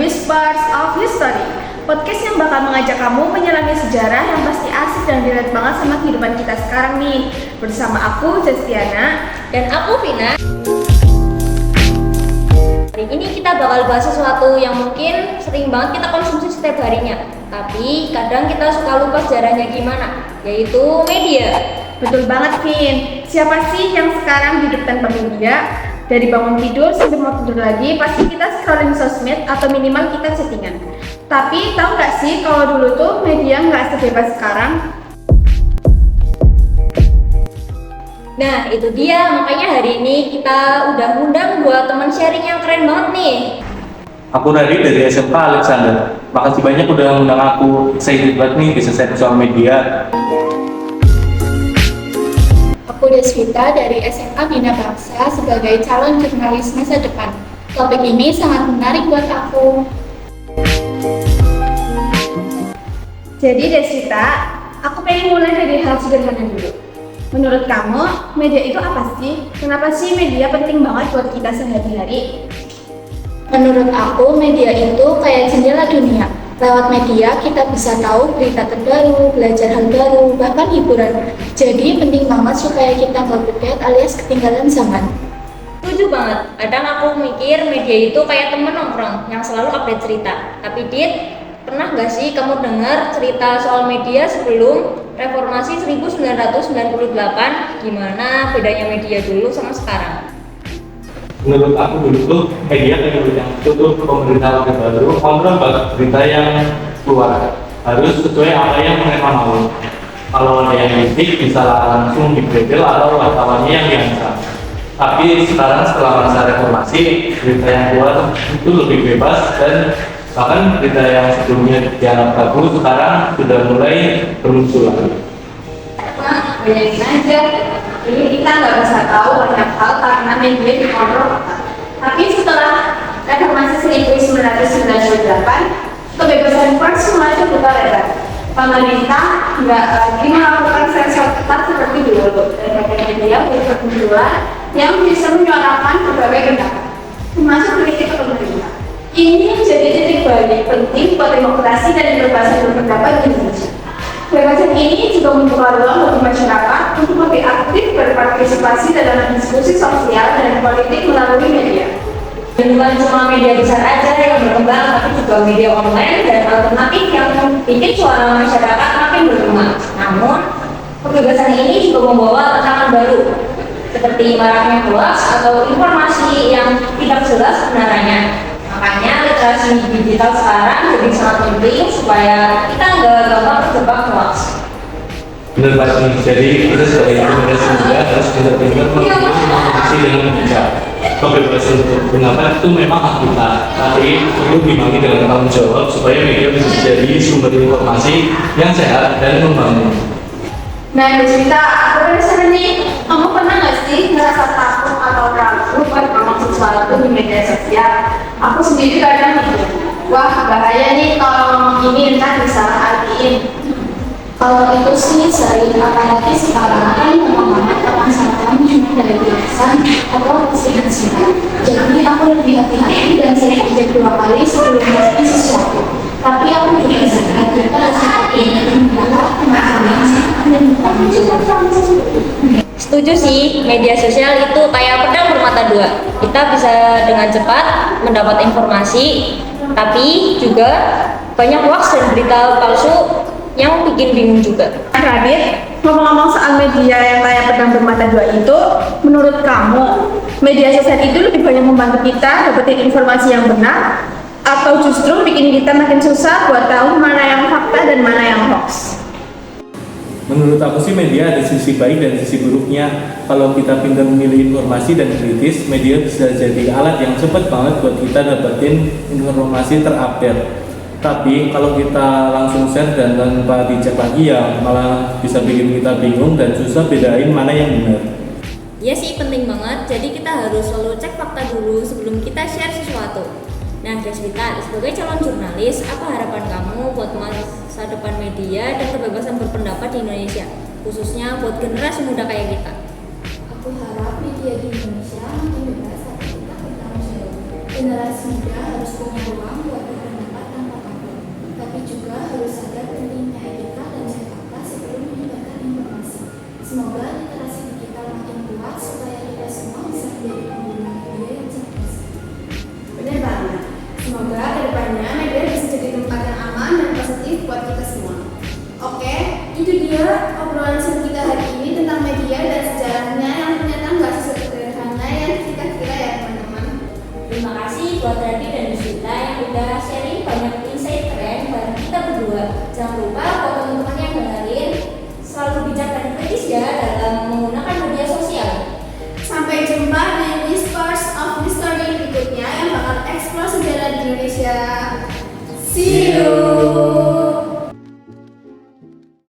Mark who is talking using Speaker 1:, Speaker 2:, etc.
Speaker 1: Whispers of History, podcast yang bakal mengajak kamu menyelami sejarah yang pasti asik dan relate banget sama kehidupan kita sekarang nih. Bersama aku, Justiana,
Speaker 2: dan aku, Vina. Hari ini kita bakal bahas sesuatu yang mungkin sering banget kita konsumsi setiap harinya, tapi kadang kita suka lupa sejarahnya gimana, yaitu media.
Speaker 1: Betul banget, Vin. Siapa sih yang sekarang hidup tanpa media? Dari bangun tidur sampai mau tidur lagi, pasti kita scrolling sosmed atau minimal kita chattingan. Tapi tahu nggak sih kalau dulu tuh media nggak sebebas sekarang?
Speaker 2: Nah, itu dia. Makanya hari ini kita udah undang buat teman sharing yang keren banget nih.
Speaker 3: Aku dari SMK Alexander. Makasih banyak udah ngundang aku. Excited banget nih bisa share soal media.
Speaker 4: Aku Deswita dari SMA Bina Bangsa sebagai calon jurnalis masa depan. Topik ini sangat menarik buat aku.
Speaker 1: Jadi Deswita, aku pengen mulai dari hal sederhana dulu. Menurut kamu, media itu apa sih? Kenapa sih media penting banget buat kita sehari-hari?
Speaker 4: Menurut aku, media itu kayak jendela dunia. Lewat media, kita bisa tahu berita terbaru, belajar hal baru, bahkan hiburan. Jadi penting banget supaya kita nggak update alias ketinggalan zaman.
Speaker 2: Setuju banget. Kadang aku mikir media itu kayak temen nongkrong yang selalu update cerita. Tapi Dit, pernah nggak sih kamu dengar cerita soal media sebelum Reformasi 1998? Gimana bedanya media dulu sama sekarang?
Speaker 3: Menurut aku dulu tuh media kayak yang tutup pemerintah baru, kontrol banget berita yang keluar. Harus sesuai apa yang mereka mau. Kalau ada yang kritik bisa langsung dibredel atau wartawannya yang diancam. Tapi sekarang setelah masa reformasi, berita yang keluar itu lebih bebas dan bahkan berita yang sebelumnya dianggap bagus sekarang sudah mulai bermunculan.
Speaker 1: Nah, bayangin aja, ini kita nggak bisa tahu banyak hal karena media dikontrol ketat. Tapi setelah reformasi 1998, kebebasan pers mulai terbuka lebar. Pemerintah nggak lagi melakukan sensor ketat seperti dulu, dan media bermunculan yang bisa menyuarakan berbagai pendapat, termasuk kritik ke pemerintah. Ini menjadi titik balik penting buat demokrasi dan kebebasan berpendapat di Indonesia. Kebebasan ini juga membuka ruang bagi masyarakat untuk lebih aktif berpartisipasi dalam diskusi sosial dan politik melalui media.
Speaker 2: Dan bukan cuma media besar aja yang berkembang, tapi juga media online dan alternatif yang bikin suara masyarakat makin berkembang. Namun, kebebasan ini juga membawa tantangan baru, seperti maraknya hoax atau informasi yang tidak jelas kebenarannya. Makanya literasi digital sekarang jadi sangat penting supaya kita nggak gampang terjebak hoax.
Speaker 3: Benar pasti. Jadi kita sebagai generasi muda harus benar-benar mengikuti dengan bijak. Kebebasan berpendapat itu memang hak kita, tapi perlu diimbangi dengan tanggung jawab supaya media bisa jadi sumber informasi yang sehat dan membangun.
Speaker 1: Nah, Deswita, aku penasaran nih, kamu pernah nggak sih ngerasa takut atau ragu buat ngomong sesuatu di media sosial? Aku sendiri kadang mikir, wah bahaya nih kalau ngomong ini entah disalah artiin.
Speaker 4: Kalau itu sih sering, apalagi sekarang kan memang permasalahan cuma dari tulisan atau postingan singkat. Jadi aku lebih hati-hati dan sering cek 2 kali sebelum posting sesuatu. Tapi aku juga sadar kita harus seperti ini mendapat pemahaman dan bertanggung jawab.
Speaker 2: Setuju sih, media sosial itu kayak pedang bermata dua. Kita bisa dengan cepat mendapat informasi, tapi juga banyak hoax dan berita palsu yang bikin bingung juga.
Speaker 1: Radit, ngomong-ngomong soal media yang kayak pedang bermata dua itu, menurut kamu, media sosial itu lebih banyak membantu kita dapetin informasi yang benar, atau justru bikin kita makin susah buat tahu mana yang fakta dan mana yang hoax?
Speaker 3: Menurut aku sih media ada sisi baik dan sisi buruknya. Kalau kita pintar memilih informasi dan kritis, media bisa jadi alat yang cepat banget buat kita dapetin informasi terupdate. Tapi kalau kita langsung share dan tanpa dicek lagi ya malah bisa bikin kita bingung dan susah bedain mana yang benar.
Speaker 2: Iya sih, penting banget. Jadi kita harus selalu cek fakta dulu sebelum kita share sesuatu. Nah, Deswita, sebagai calon jurnalis, apa harapan kamu buat masa depan media dan kebebasan berpendapat di Indonesia, khususnya buat generasi muda kayak kita?
Speaker 4: Aku harap media di Indonesia makin bebas tapi kita bertanggung jawab. Generasi muda harus punya ruang buat Semoga literasi digital makin kuat supaya kita semua bisa menjadi pengguna media yang cerdas.
Speaker 1: Benar banget. Semoga kedepannya media bisa jadi tempat yang aman dan positif buat kita semua. Oke, itu dia obrolan